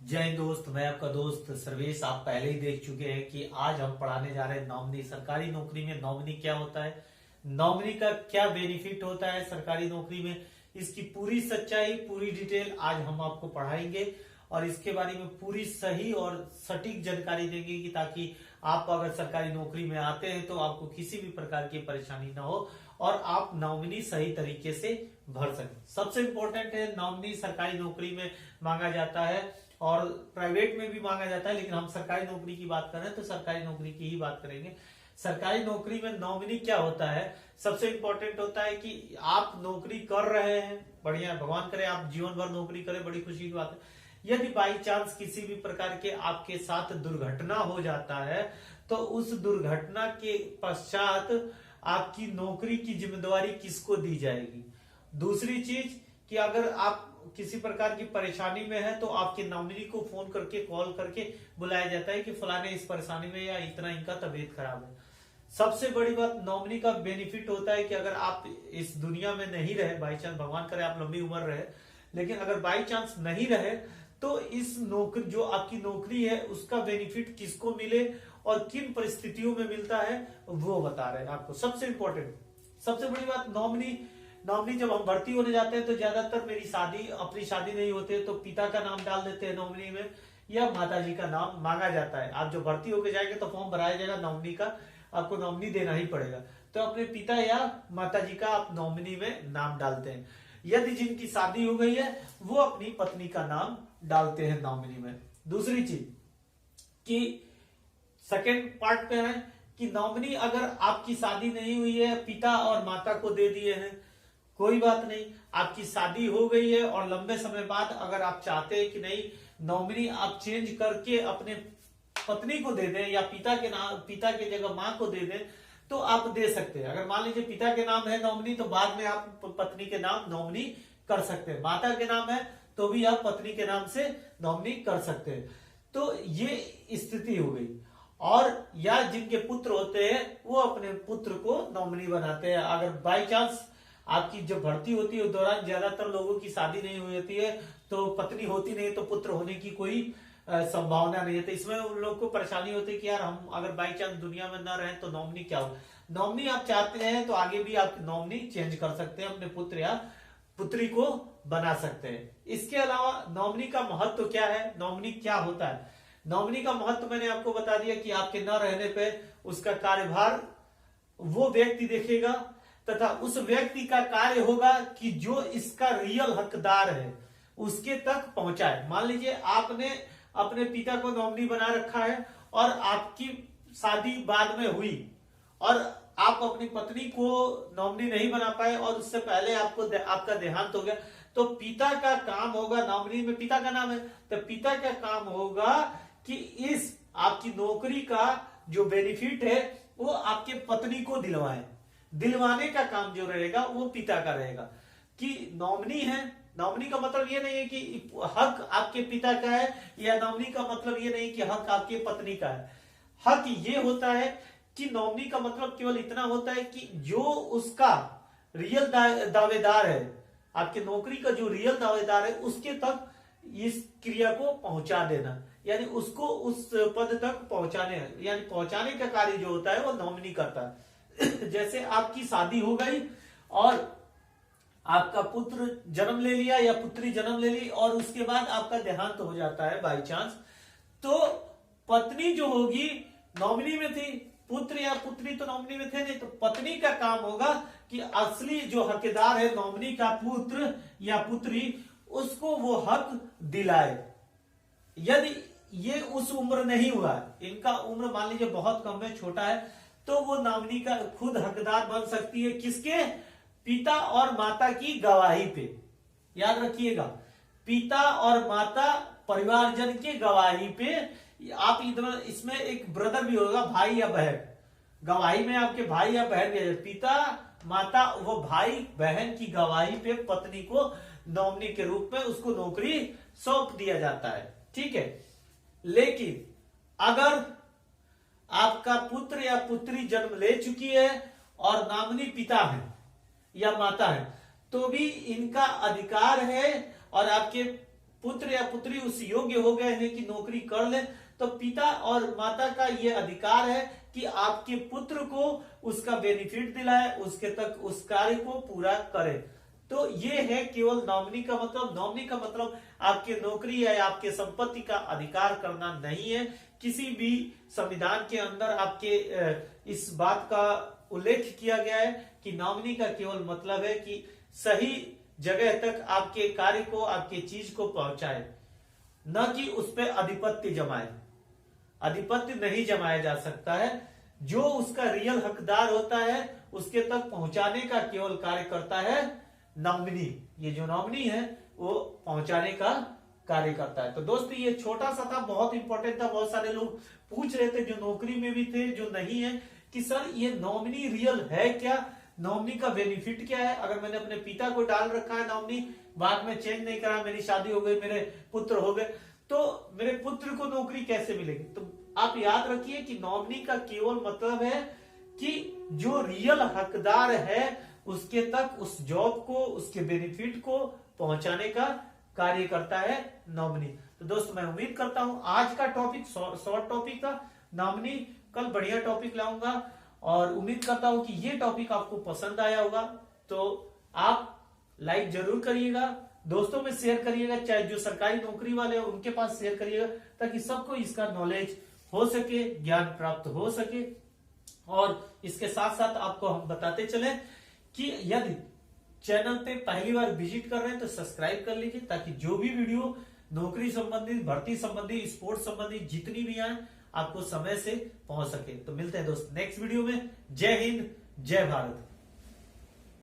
जय हिंद दोस्त, मैं आपका दोस्त सर्वेश। आप पहले ही देख चुके हैं कि आज हम पढ़ाने जा रहे हैं नॉमिनी। सरकारी नौकरी में नॉमिनी क्या होता है, नॉमिनी का क्या बेनिफिट होता है सरकारी नौकरी में, इसकी पूरी सच्चाई, पूरी डिटेल आज हम आपको पढ़ाएंगे और इसके बारे में पूरी सही और सटीक जानकारी देंगे कि ताकि आप अगर सरकारी नौकरी में आते हैं तो आपको किसी भी प्रकार की परेशानी ना हो और आप नॉमिनी सही तरीके से भर सकें। सबसे इंपॉर्टेंट है, नॉमिनी सरकारी नौकरी में मांगा जाता है और प्राइवेट में भी मांगा जाता है, लेकिन हम सरकारी नौकरी की बात कर रहे हैं तो सरकारी नौकरी की ही बात करेंगे। सरकारी नौकरी में नॉमिनी क्या होता है, सबसे इंपॉर्टेंट होता है कि आप नौकरी कर रहे हैं, बढ़िया, भगवान करे आप जीवन भर नौकरी करें, बड़ी खुशी की बात है। यदि बाई चांस किसी भी प्रकार के आपके साथ दुर्घटना हो जाता है तो उस दुर्घटना के पश्चात आपकी नौकरी की जिम्मेदारी किसको दी जाएगी। दूसरी चीज कि अगर आप किसी प्रकार की परेशानी में है तो आपके नॉमिनी को फोन करके, कॉल करके बुलाया जाता है कि फलाने इस परेशानी में या इतना इनका तबीयत खराब है। सबसे बड़ी बात, नॉमिनी का बेनिफिट होता है कि अगर आप इस दुनिया में नहीं रहे, बाई चांस, भगवान करे आप लंबी उम्र रहे, लेकिन अगर बाई चांस नहीं रहे तो इस नौकरी, जो आपकी नौकरी है, उसका बेनिफिट किसको मिले और किन परिस्थितियों में मिलता है वो बता रहे हैं आपको। सबसे इंपॉर्टेंट, सबसे बड़ी बात, नॉमिनी जब हम भर्ती होने जाते हैं तो ज्यादातर अपनी शादी नहीं होती है तो पिता का नाम डाल देते हैं नॉमिनी में या माताजी का नाम मांगा जाता है। आप जो भर्ती होके जाएंगे तो फॉर्म भराया जाएगा नॉमिनी का, आपको नॉमिनी देना ही पड़ेगा, तो अपने पिता या माताजी का आप नॉमिनी में नाम डालते हैं। यदि जिनकी शादी हो गई है वो अपनी पत्नी का नाम डालते हैं नॉमिनी में। दूसरी चीज कि सेकेंड पार्ट पे है कि नॉमिनी अगर आपकी शादी नहीं हुई है, पिता और माता को दे दिए हैं, कोई बात नहीं, आपकी शादी हो गई है और लंबे समय बाद अगर आप चाहते हैं कि नहीं नॉमिनी आप चेंज करके अपने पत्नी को दे दें या पिता के जगह मां को दे दें तो आप दे सकते हैं। अगर मान लीजिए पिता के नाम है नॉमिनी तो बाद में आप पत्नी के नाम नॉमिनी कर सकते हैं, माता के नाम है तो भी आप पत्नी के नाम से नॉमिनी कर सकते हैं। तो ये स्थिति हो गई। और या जिनके पुत्र होते हैं वो अपने पुत्र को नॉमिनी बनाते हैं। अगर बाई चांस आपकी जब भर्ती होती है उस दौरान ज्यादातर लोगों की शादी नहीं हुई होती है तो पत्नी होती नहीं तो पुत्र होने की कोई संभावना नहीं है, तो इसमें उन लोग को परेशानी होती है कि यार हम अगर बाई चांस दुनिया में न रहे तो नॉमिनी क्या हो। नॉमिनी आप चाहते हैं तो आगे भी आप नॉमिनी चेंज कर सकते हैं, अपने पुत्र या पुत्री को बना सकते हैं। इसके अलावा नॉमिनी का महत्व क्या है, नॉमिनी क्या होता है। नॉमिनी का महत्व मैंने आपको बता दिया कि आपके न रहने पे उसका कार्यभार वो व्यक्ति देखेगा तथा उस व्यक्ति का कार्य होगा कि जो इसका रियल हकदार है उसके तक पहुंचाए। मान लीजिए आपने अपने पिता को नॉमिनी बना रखा है और आपकी शादी बाद में हुई और आप अपनी पत्नी को नॉमिनी नहीं बना पाए और उससे पहले आपका देहांत हो गया, तो पिता का काम होगा, नॉमिनी में पिता का नाम है तो पिता का काम होगा कि इस आपकी नौकरी का जो बेनिफिट है वो आपके पत्नी को दिलवाने का काम जो रहेगा वो पिता का रहेगा। कि नॉमिनी है, नॉमिनी का मतलब ये नहीं है कि हक आपके पिता का है या नॉमिनी का मतलब ये नहीं कि हक आपके पत्नी का है। हक ये होता है कि नॉमिनी का मतलब केवल इतना होता है कि जो उसका रियल दावेदार है, आपके नौकरी का जो रियल दावेदार है उसके तक इस क्रिया को पहुंचा देना, यानी उसको उस पद तक पहुंचाने का कार्य जो होता है वो नॉमिनी करता है। जैसे आपकी शादी हो गई और आपका पुत्र जन्म ले लिया या पुत्री जन्म ले ली और उसके बाद आपका देहांत हो जाता है बाई चांस, तो पत्नी जो होगी नॉमिनी में थी, पुत्र या पुत्री तो नॉमिनी में थे नहीं, तो पत्नी का काम होगा कि असली जो हकदार है नॉमिनी का पुत्र या पुत्री, उसको वो हक दिलाए। यदि ये उस उम्र नहीं हुआ, इनका उम्र मान लीजिए बहुत कम है, छोटा है, तो वो नॉमिनी का खुद हकदार बन सकती है किसके, पिता और माता की गवाही पे। याद रखिएगा, पिता और माता परिवारजन के गवाही पे। आप इधर इसमें एक ब्रदर भी होगा, भाई या बहन, गवाही में आपके भाई या बहन भी, पिता माता वो भाई बहन की गवाही पे पत्नी को नॉमिनी के रूप में उसको नौकरी सौंप दिया जाता है, ठीक है। लेकिन अगर आपका पुत्र या पुत्री जन्म ले चुकी है और नॉमिनी पिता है या माता है तो भी इनका अधिकार है और आपके पुत्र या पुत्री उस योग्य हो गए हैं कि नौकरी कर ले, तो पिता और माता का ये अधिकार है कि आपके पुत्र को उसका बेनिफिट दिलाए, उसके तक उस कार्य को पूरा करे। तो ये है केवल नॉमिनी का मतलब। नॉमिनी का मतलब आपके नौकरी या आपके संपत्ति का अधिकार करना नहीं है। किसी भी संविधान के अंदर आपके इस बात का उल्लेख किया गया है कि नॉमिनी का केवल मतलब है कि सही जगह तक आपके कार्य को, आपके चीज को पहुंचाए, न कि उस पर आधिपत्य जमाए। आधिपत्य नहीं जमाया जा सकता है। जो उसका रियल हकदार होता है उसके तक पहुंचाने का केवल कार्य करता है नॉमिनी। ये जो नॉमिनी है वो पहुंचाने का कार्य करता है। तो दोस्तों ये छोटा सा था, बहुत इंपॉर्टेंट था। बहुत सारे लोग पूछ रहे थे जो नौकरी में भी थे, जो नहीं है, कि सर ये नॉमिनी रियल है क्या, नॉमिनी का बेनिफिट क्या है। अगर मैंने अपने पिता को डाल रखा है नॉमिनी, बाद में चेंज नहीं करा, मेरी शादी हो गई, मेरे पुत्र हो गए, तो मेरे पुत्र को नौकरी कैसे मिलेगी। तो आप याद रखिए कि नॉमिनी का केवल मतलब है कि जो रियल हकदार है उसके तक उस जॉब को, उसके बेनिफिट को पहुंचाने का कार्य करता है नॉमिनी। तो दोस्तों मैं उम्मीद करता हूं आज का टॉपिक शॉर्ट टॉपिक था नॉमिनी, कल बढ़िया टॉपिक लाऊंगा और उम्मीद करता हूं कि ये टॉपिक आपको पसंद आया होगा। तो आप लाइक जरूर करिएगा, दोस्तों में शेयर करिएगा, चाहे जो सरकारी नौकरी वाले हैं उनके पास शेयर करिएगा, ताकि सबको इसका नॉलेज हो सके, ज्ञान प्राप्त हो सके। और इसके साथ साथ आपको हम बताते चले कि यदि चैनल पे पहली बार विजिट कर रहे हैं तो सब्सक्राइब कर लीजिए, ताकि जो भी वीडियो नौकरी संबंधित, भर्ती संबंधित, स्पोर्ट्स संबंधित जितनी भी आए आपको समय से पहुंच सके। तो मिलते हैं दोस्त नेक्स्ट वीडियो में। जय हिंद, जय भारत।